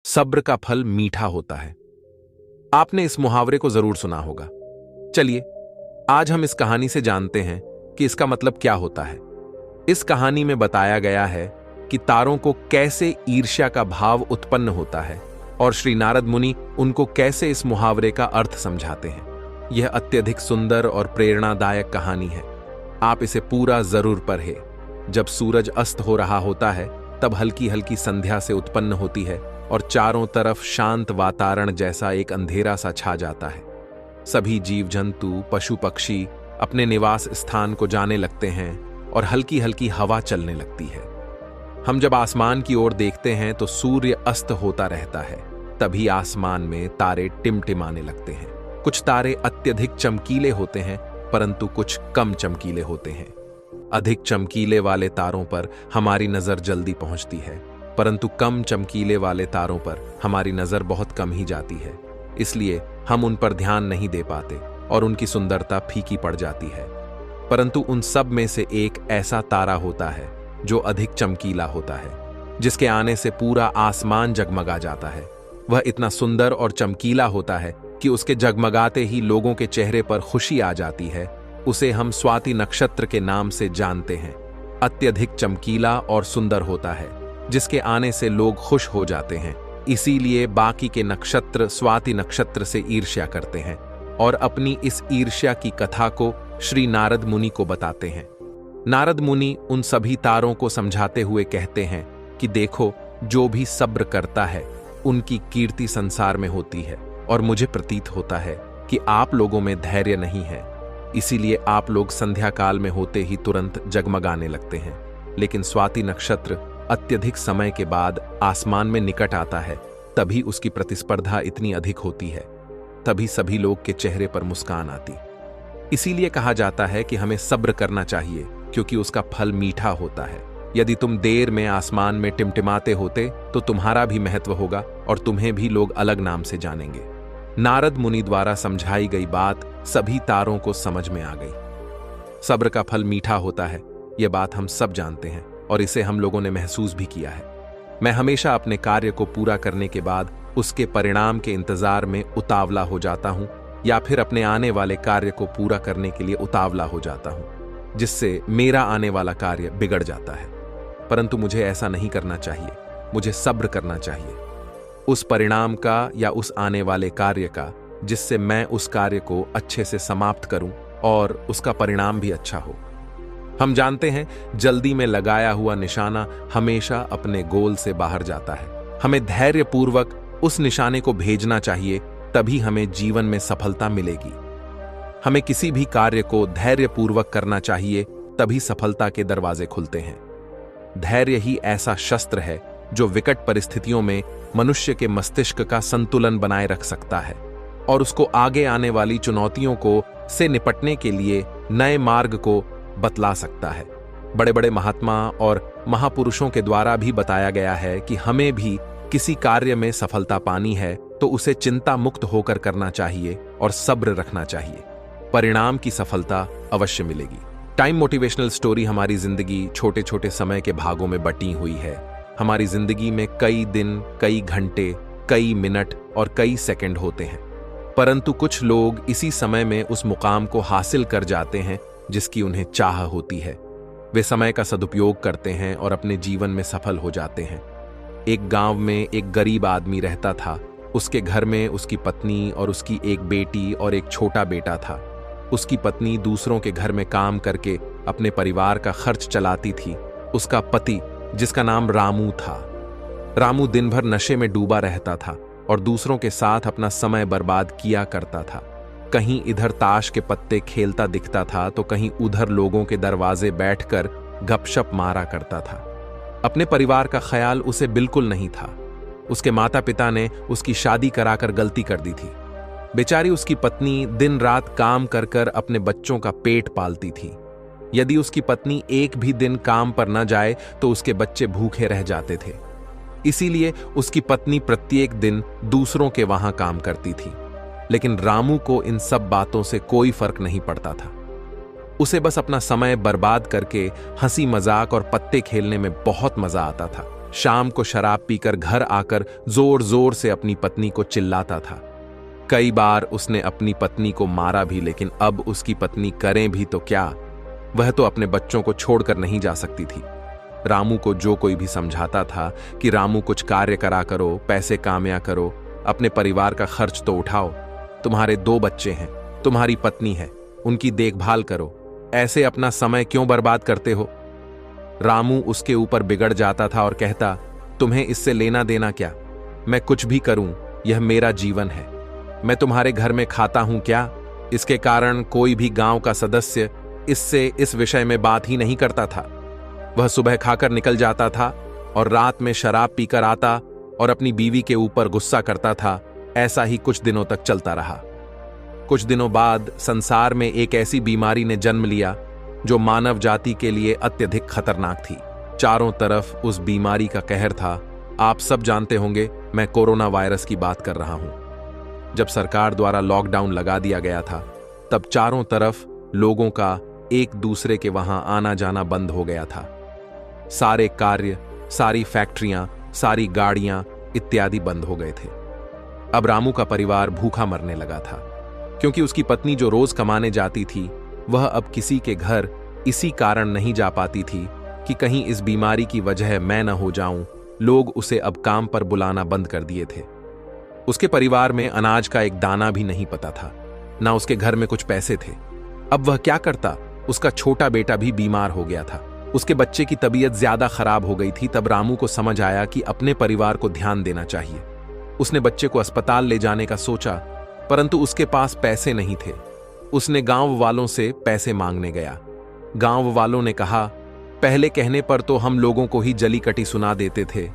सब्र का फल मीठा होता है। आपने इस मुहावरे को जरूर सुना होगा। चलिए आज हम इस कहानी से जानते हैं कि इसका मतलब क्या होता है। इस कहानी में बताया गया है कि तारों को कैसे ईर्ष्या का भाव उत्पन्न होता है और श्री नारद मुनि उनको कैसे इस मुहावरे का अर्थ समझाते हैं। यह अत्यधिक सुंदर और प्रेरणादायक कहानी है। आप इसे पूरा जरूर पढ़ें। जब सूरज अस्त हो रहा होता है तब हल्की हल्की संध्या से उत्पन्न होती है और चारों तरफ शांत वातावरण जैसा एक अंधेरा सा छा जाता है। सभी जीव जंतु पशु पक्षी अपने निवास स्थान को जाने लगते हैं और हल्की हल्की हवा चलने लगती है। हम जब आसमान की ओर देखते हैं तो सूर्य अस्त होता रहता है। तभी आसमान में तारे टिमटिमाने लगते हैं। कुछ तारे अत्यधिक चमकीले होते हैं परंतु कुछ कम चमकीले होते हैं। अधिक चमकीले वाले तारों पर हमारी नजर जल्दी पहुंचती है परंतु कम चमकीले वाले तारों पर हमारी नजर बहुत कम ही जाती है। इसलिए हम उन पर ध्यान नहीं दे पाते और उनकी सुंदरता फीकी पड़ जाती है। परंतु उन सब में से एक ऐसा तारा होता है जो अधिक चमकीला होता है, जिसके आने से पूरा आसमान जगमगा जाता है। वह इतना सुंदर और चमकीला होता है कि उसके जगमगाते ही लोगों के चेहरे पर खुशी आ जाती है। उसे हम स्वाति नक्षत्र के नाम से जानते हैं। अत्यधिक चमकीला और सुंदर होता है जिसके आने से लोग खुश हो जाते हैं। इसीलिए बाकी के नक्षत्र स्वाति नक्षत्र से ईर्ष्या करते हैं और अपनी इस ईर्ष्या की कथा को श्री नारद मुनि को बताते हैं। नारद मुनि उन सभी तारों को समझाते हुए कहते हैं कि देखो, जो भी सब्र करता है उनकी कीर्ति संसार में होती है और मुझे प्रतीत होता है कि आप लोगों में धैर्य नहीं है। इसीलिए आप लोग संध्या काल में होते ही तुरंत जगमगाने लगते हैं। लेकिन स्वाति नक्षत्र अत्यधिक समय के बाद आसमान में निकट आता है, तभी उसकी प्रतिस्पर्धा इतनी अधिक होती है। तभी सभी लोग के चेहरे पर मुस्कान आती। इसीलिए कहा जाता है कि हमें सब्र करना चाहिए क्योंकि उसका फल मीठा होता है। यदि तुम देर में आसमान में टिमटिमाते होते तो तुम्हारा भी महत्व होगा और तुम्हें भी लोग अलग नाम से जानेंगे। नारद मुनि द्वारा समझाई गई बात सभी तारों को समझ में आ गई। सब्र का फल मीठा होता है, यह बात हम सब जानते हैं और इसे हम लोगों ने महसूस भी किया है। मैं हमेशा अपने कार्य को पूरा करने के बाद उसके परिणाम के इंतजार में उतावला हो जाता हूं या फिर अपने आने वाले कार्य को पूरा करने के लिए उतावला हो जाता हूं, जिससे मेरा आने वाला कार्य बिगड़ जाता है। परंतु मुझे ऐसा नहीं करना चाहिए। मुझे सब्र करना चाहिए उस परिणाम का या उस आने वाले कार्य का, जिससे मैं उस कार्य को अच्छे से समाप्त करूं और उसका परिणाम भी अच्छा हो। हम जानते हैं जल्दी में लगाया हुआ निशाना हमेशा अपने गोल से बाहर जाता है। हमें धैर्यपूर्वक उस निशाने को भेजना चाहिए, तभी हमें जीवन में सफलता मिलेगी। हमें किसी भी कार्य को धैर्यपूर्वक करना चाहिए, तभी सफलता के दरवाजे खुलते हैं। धैर्य ही ऐसा शस्त्र है जो विकट परिस्थितियों में मनुष्य के मस्तिष्क का संतुलन बनाए रख सकता है और उसको आगे आने वाली चुनौतियों को से निपटने के लिए नए मार्ग को बतला सकता है। बड़े बड़े महात्मा और महापुरुषों के द्वारा भी बताया गया है कि हमें भी किसी कार्य में सफलता पानी है तो उसे चिंता मुक्त होकर करना चाहिए और सब्र रखना चाहिए। परिणाम की सफलता अवश्य मिलेगी। टाइम मोटिवेशनल स्टोरी हमारी जिंदगी छोटे छोटे समय के भागों में बटी हुई है। हमारी जिंदगी में कई दिन, कई घंटे, कई मिनट और कई सेकंड होते हैं, परंतु कुछ लोग इसी समय में उस मुकाम को हासिल कर जाते हैं जिसकी उन्हें चाह होती है। वे समय का सदुपयोग करते हैं और अपने जीवन में सफल हो जाते हैं। एक गांव में एक गरीब आदमी रहता था। उसके घर में उसकी पत्नी और उसकी एक बेटी और एक छोटा बेटा था। उसकी पत्नी दूसरों के घर में काम करके अपने परिवार का खर्च चलाती थी। उसका पति, जिसका नाम रामू था, रामू दिन भर नशे में डूबा रहता था और दूसरों के साथ अपना समय बर्बाद किया करता था। कहीं इधर ताश के पत्ते खेलता दिखता था तो कहीं उधर लोगों के दरवाजे बैठकर गपशप मारा करता था। अपने परिवार का ख्याल उसे बिल्कुल नहीं था। उसके माता पिता ने उसकी शादी कराकर गलती कर दी थी। बेचारी उसकी पत्नी दिन रात काम कर कर अपने बच्चों का पेट पालती थी। यदि उसकी पत्नी एक भी दिन काम पर न जाए तो उसके बच्चे भूखे रह जाते थे। इसीलिए उसकी पत्नी प्रत्येक दिन दूसरों के वहां काम करती थी। लेकिन रामू को इन सब बातों से कोई फर्क नहीं पड़ता था। उसे बस अपना समय बर्बाद करके हंसी मजाक और पत्ते खेलने में बहुत मजा आता था। शाम को शराब पीकर घर आकर जोर जोर से अपनी पत्नी को चिल्लाता था। कई बार उसने अपनी पत्नी को मारा भी, लेकिन अब उसकी पत्नी करें भी तो क्या, वह तो अपने बच्चों को छोड़कर नहीं जा सकती थी। रामू को जो कोई भी समझाता था कि रामू कुछ कार्य करा करो, पैसे कामया करो, अपने परिवार का खर्च तो उठाओ, तुम्हारे 2 बच्चे हैं, तुम्हारी पत्नी है, उनकी देखभाल करो, ऐसे अपना समय क्यों बर्बाद करते हो। रामू उसके ऊपर बिगड़ जाता था और कहता, तुम्हें इससे लेना देना क्या, मैं कुछ भी करूं, यह मेरा जीवन है, मैं तुम्हारे घर में खाता हूं क्या। इसके कारण कोई भी गांव का सदस्य इससे इस विषय में बात ही नहीं करता था। वह सुबह खाकर निकल जाता था और रात में शराब पीकर आता और अपनी बीवी के ऊपर गुस्सा करता था। ऐसा ही कुछ दिनों तक चलता रहा। कुछ दिनों बाद संसार में एक ऐसी बीमारी ने जन्म लिया जो मानव जाति के लिए अत्यधिक खतरनाक थी। चारों तरफ उस बीमारी का कहर था। आप सब जानते होंगे, मैं कोरोना वायरस की बात कर रहा हूं। जब सरकार द्वारा लॉकडाउन लगा दिया गया था, तब चारों तरफ लोगों का एक दूसरे के वहां आना जाना बंद हो गया था। सारे कार्य, सारी फैक्ट्रियां, सारी गाड़ियां इत्यादि बंद हो गए थे। अब रामू का परिवार भूखा मरने लगा था, क्योंकि उसकी पत्नी जो रोज कमाने जाती थी, वह अब किसी के घर इसी कारण नहीं जा पाती थी कि कहीं इस बीमारी की वजह मैं न हो जाऊं। लोग उसे अब काम पर बुलाना बंद कर दिए थे। उसके परिवार में अनाज का एक दाना भी नहीं पता था, ना उसके घर में कुछ पैसे थे। अब वह क्या करता। उसका छोटा बेटा भी बीमार हो गया था। उसके बच्चे की तबीयत ज्यादा खराब हो गई थी। तब रामू को समझ आया कि अपने परिवार को ध्यान देना चाहिए। उसने बच्चे को अस्पताल ले जाने का सोचा, परंतु उसके पास पैसे नहीं थे। उसने गांव वालों से पैसे मांगने गया। गांव वालों ने कहा, पहले कहने पर तो हम लोगों को ही जली कटी सुना देते थे,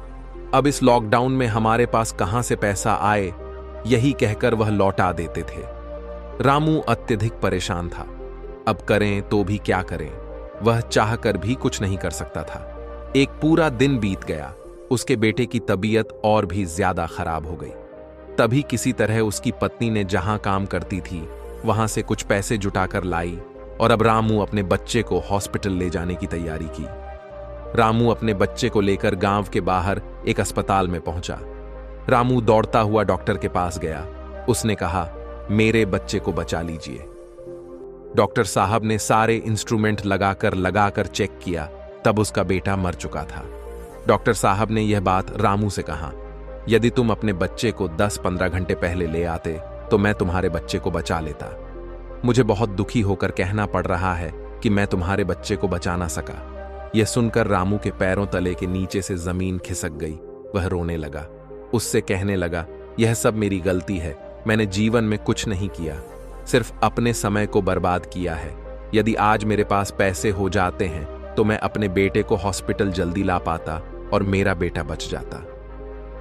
अब इस लॉकडाउन में हमारे पास कहां से पैसा आए, यही कहकर वह लौटा देते थे। रामू अत्यधिक परेशान था। अब करें तो भी क्या करें, वह चाहकर भी कुछ नहीं कर सकता था। एक पूरा दिन बीत गया। उसके बेटे की तबीयत और भी ज्यादा खराब हो गई। तभी किसी तरह उसकी पत्नी ने जहां काम करती थी, वहां से कुछ पैसे जुटाकर लाई और अब रामू अपने बच्चे को हॉस्पिटल ले जाने की तैयारी की। रामू अपने बच्चे को लेकर गांव के बाहर एक अस्पताल में पहुंचा। रामू दौड़ता हुआ डॉक्टर के पास गया। उसने कहा, मेरे बच्चे को बचा लीजिए। डॉक्टर साहब ने सारे इंस्ट्रूमेंट लगाकर चेक किया, तब उसका बेटा मर चुका था। डॉक्टर साहब ने यह बात रामू से कहा, यदि तुम अपने बच्चे को 10-15 घंटे पहले ले आते तो मैं तुम्हारे बच्चे को बचा लेता। मुझे बहुत दुखी होकर कहना पड़ रहा है कि मैं तुम्हारे बच्चे को बचा ना सका। यह सुनकर रामू के पैरों तले के नीचे से जमीन खिसक गई। वह रोने लगा। उससे कहने लगा, यह सब मेरी गलती है, मैंने जीवन में कुछ नहीं किया, सिर्फ अपने समय को बर्बाद किया है। यदि आज मेरे पास पैसे हो जाते हैं तो मैं अपने बेटे को हॉस्पिटल जल्दी ला पाता और मेरा बेटा बच जाता।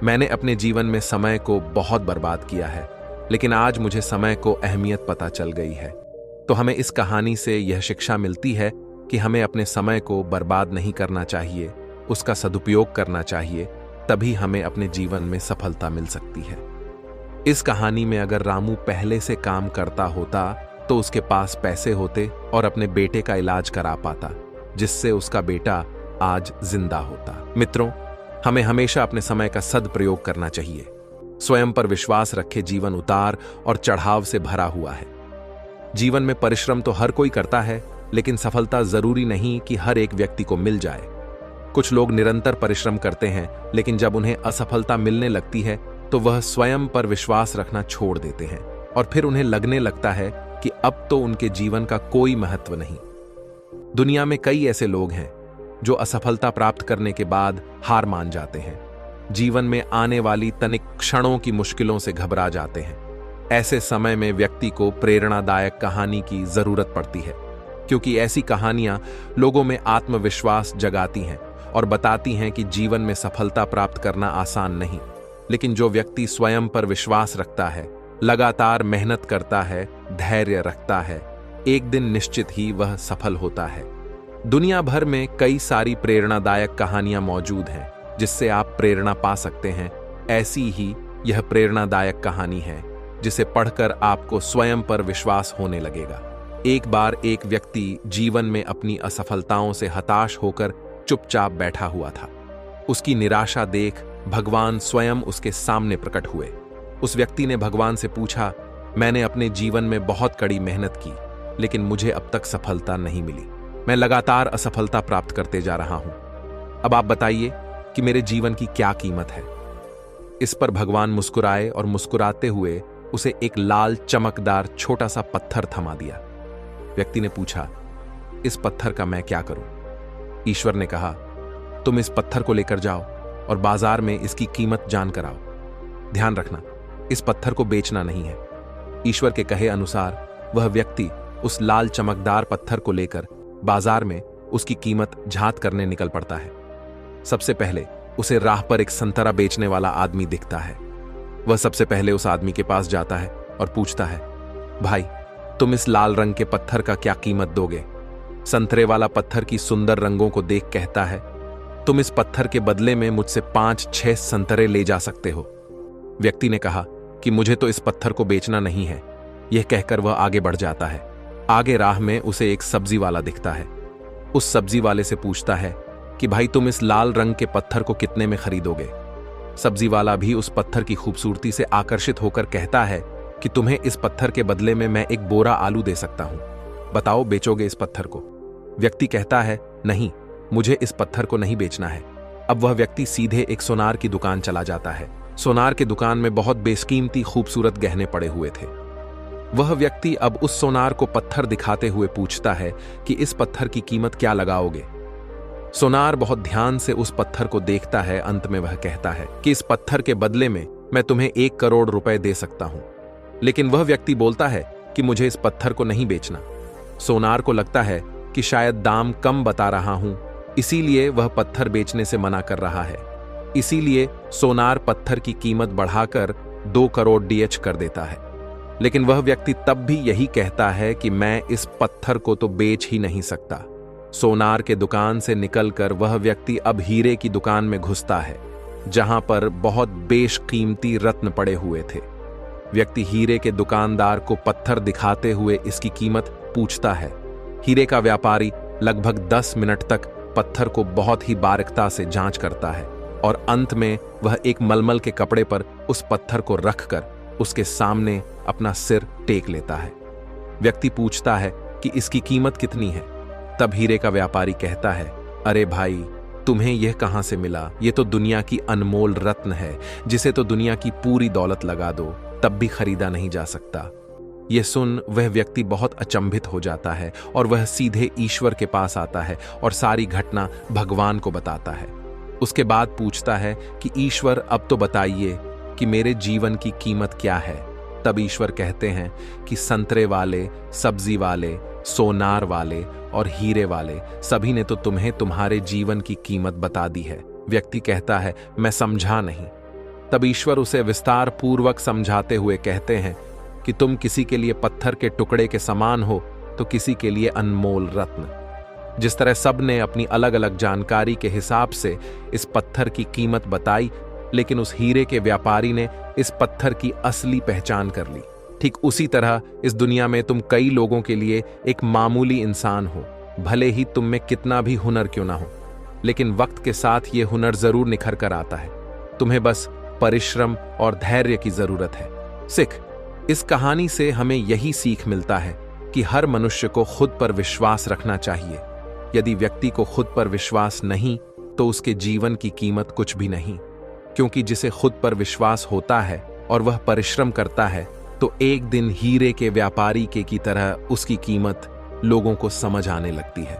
मैंने अपने जीवन में समय को बहुत बर्बाद किया है, लेकिन आज मुझे समय को अहमियत पता चल गई है। तो हमें इस कहानी से यह शिक्षा मिलती है कि हमें अपने समय को बर्बाद नहीं करना चाहिए, उसका सदुपयोग करना चाहिए, तभी हमें अपने जीवन में सफलता मिल सकती है। इस कहानी में अगर रामू पहले से काम करता होता तो उसके पास पैसे होते और अपने बेटे का इलाज करा पाता, जिससे उसका बेटा आज जिंदा होता। मित्रों, हमें हमेशा अपने समय का सदप्रयोग करना चाहिए। स्वयं पर विश्वास रखे। जीवन उतार और चढ़ाव से भरा हुआ है। जीवन में परिश्रम तो हर कोई करता है, लेकिन सफलता जरूरी नहीं कि हर एक व्यक्ति को मिल जाए। कुछ लोग निरंतर परिश्रम करते हैं, लेकिन जब उन्हें असफलता मिलने लगती है तो वह स्वयं पर विश्वास रखना छोड़ देते हैं और फिर उन्हें लगने लगता है कि अब तो उनके जीवन का कोई महत्व नहीं। दुनिया में कई ऐसे लोग हैं जो असफलता प्राप्त करने के बाद हार मान जाते हैं, जीवन में आने वाली तनिक क्षणों की मुश्किलों से घबरा जाते हैं। ऐसे समय में व्यक्ति को प्रेरणादायक कहानी की जरूरत पड़ती है, क्योंकि ऐसी कहानियां लोगों में आत्मविश्वास जगाती हैं और बताती हैं कि जीवन में सफलता प्राप्त करना आसान नहीं, लेकिन जो व्यक्ति स्वयं पर विश्वास रखता है, लगातार मेहनत करता है, धैर्य रखता है, एक दिन निश्चित ही वह सफल होता है। दुनिया भर में कई सारी प्रेरणादायक कहानियां मौजूद हैं जिससे आप प्रेरणा पा सकते हैं। ऐसी ही यह प्रेरणादायक कहानी है जिसे पढ़कर आपको स्वयं पर विश्वास होने लगेगा। एक बार एक व्यक्ति जीवन में अपनी असफलताओं से हताश होकर चुपचाप बैठा हुआ था। उसकी निराशा देख भगवान स्वयं उसके सामने प्रकट हुए। उस व्यक्ति ने भगवान से पूछा, मैंने अपने जीवन में बहुत कड़ी मेहनत की, लेकिन मुझे अब तक सफलता नहीं मिली। मैं लगातार असफलता प्राप्त करते जा रहा हूं। अब आप बताइए कि मेरे जीवन की क्या कीमत है। इस पर भगवान मुस्कुराए और मुस्कुराते हुए उसे एक लाल चमकदार छोटा सा पत्थर थमा दिया। व्यक्ति ने पूछा, इस पत्थर का मैं क्या करूं? ईश्वर ने कहा, तुम इस पत्थर को लेकर जाओ और बाजार में इसकी कीमत जानकर आओ। ध्यान रखना, इस पत्थर को बेचना नहीं है। ईश्वर के कहे अनुसार वह व्यक्ति उस लाल चमकदार पत्थर को लेकर बाजार में उसकी कीमत झात करने निकल पड़ता है। सबसे पहले उसे राह पर एक संतरा बेचने वाला आदमी दिखता है। वह सबसे पहले उस आदमी के पास जाता है और पूछता है, भाई, तुम इस लाल रंग के पत्थर का क्या कीमत दोगे? संतरे वाला पत्थर की सुंदर रंगों को देख कहता है, तुम इस पत्थर के बदले में मुझसे 5-6 संतरे ले जा सकते हो। व्यक्ति ने कहा कि मुझे तो इस पत्थर को बेचना नहीं है। यह कहकर वह आगे बढ़ जाता है। आगे राह में उसे एक सब्जी वाला दिखता है। उस सब्जी वाले से पूछता है कि भाई, तुम इस लाल रंग के पत्थर को कितने में खरीदोगे? सब्जी वाला भी उस पत्थर की खूबसूरती से आकर्षित होकर कहता है कि तुम्हें इस पत्थर के बदले में मैं एक बोरा आलू दे सकता हूं। बताओ, बेचोगे इस पत्थर को? व्यक्ति कहता है, नहीं, मुझे इस पत्थर को नहीं बेचना है। अब वह व्यक्ति सीधे एक सोनार की दुकान चला जाता है। सोनार की दुकान में बहुत बेशकीमती खूबसूरत गहने पड़े हुए थे। वह व्यक्ति अब उस सोनार को पत्थर दिखाते हुए पूछता है कि इस पत्थर की कीमत क्या लगाओगे? सोनार बहुत ध्यान से उस पत्थर को देखता है। अंत में वह कहता है कि इस पत्थर के बदले में मैं तुम्हें 1 करोड़ रुपए दे सकता हूं। लेकिन वह व्यक्ति बोलता है कि मुझे इस पत्थर को नहीं बेचना। सोनार को लगता है कि शायद दाम कम बता रहा हूं, इसीलिए वह पत्थर बेचने से मना कर रहा है। इसीलिए सोनार पत्थर की कीमत बढ़ाकर 2 करोड़ DH कर देता है। लेकिन वह व्यक्ति तब भी यही कहता है कि मैं इस पत्थर को तो बेच ही नहीं सकता। सोनार के दुकान से निकलकर वह व्यक्ति अब हीरे की दुकान में घुसता है, जहां पर बहुत बेशकीमती रत्न पड़े हुए थे। व्यक्ति हीरे के दुकानदार को पत्थर दिखाते हुए इसकी कीमत पूछता है। हीरे का व्यापारी लगभग 10 मिनट तक पत्थर को बहुत ही बारीकता से जांच करता है और अंत में वह एक मलमल के कपड़े पर उस पत्थर को रखकर उसके सामने अपना सिर टेक लेता है। व्यक्ति पूछता है कि इसकी कीमत कितनी है? तब हीरे का व्यापारी कहता है, अरे भाई, तुम्हें यह कहां से मिला? ये तो दुनिया की अनमोल रत्न है, जिसे तो दुनिया की पूरी दौलत लगा दो तब भी खरीदा नहीं जा सकता। यह सुन वह व्यक्ति बहुत अचंभित हो जाता है और वह सीधे ईश्वर के पास आता है और सारी घटना भगवान को बताता है। उसके बाद पूछता है कि ईश्वर, अब तो बताइए कि मेरे जीवन की कीमत क्या है? तब ईश्वर कहते हैं कि संतरे वाले, सब्जी वाले, सोनार वाले और हीरे वाले सभी ने तो तुम्हें तुम्हारे जीवन की कीमत बता दी है। व्यक्ति कहता है, मैं समझा नहीं। तब ईश्वर उसे विस्तार पूर्वक समझाते हुए कहते हैं कि तुम किसी के लिए पत्थर के टुकड़े के समान हो तो किसी के लिए अनमोल रत्न। जिस तरह सब ने अपनी अलग अलग जानकारी के हिसाब से इस पत्थर की कीमत बताई, लेकिन उस हीरे के व्यापारी ने इस पत्थर की असली पहचान कर ली। ठीक उसी तरह इस दुनिया में तुम कई लोगों के लिए एक मामूली इंसान हो, भले ही तुम में कितना भी हुनर क्यों ना हो, लेकिन वक्त के साथ ये हुनर जरूर निखर कर आता है। तुम्हें बस परिश्रम और धैर्य की जरूरत है। सिख, इस कहानी से हमें यही सीख मिलता है कि हर मनुष्य को खुद पर विश्वास रखना चाहिए। यदि व्यक्ति को खुद पर विश्वास नहीं तो उसके जीवन की कीमत कुछ भी नहीं, क्योंकि जिसे खुद पर विश्वास होता है और वह परिश्रम करता है तो एक दिन हीरे के व्यापारी के की तरह उसकी कीमत लोगों को समझ आने लगती है।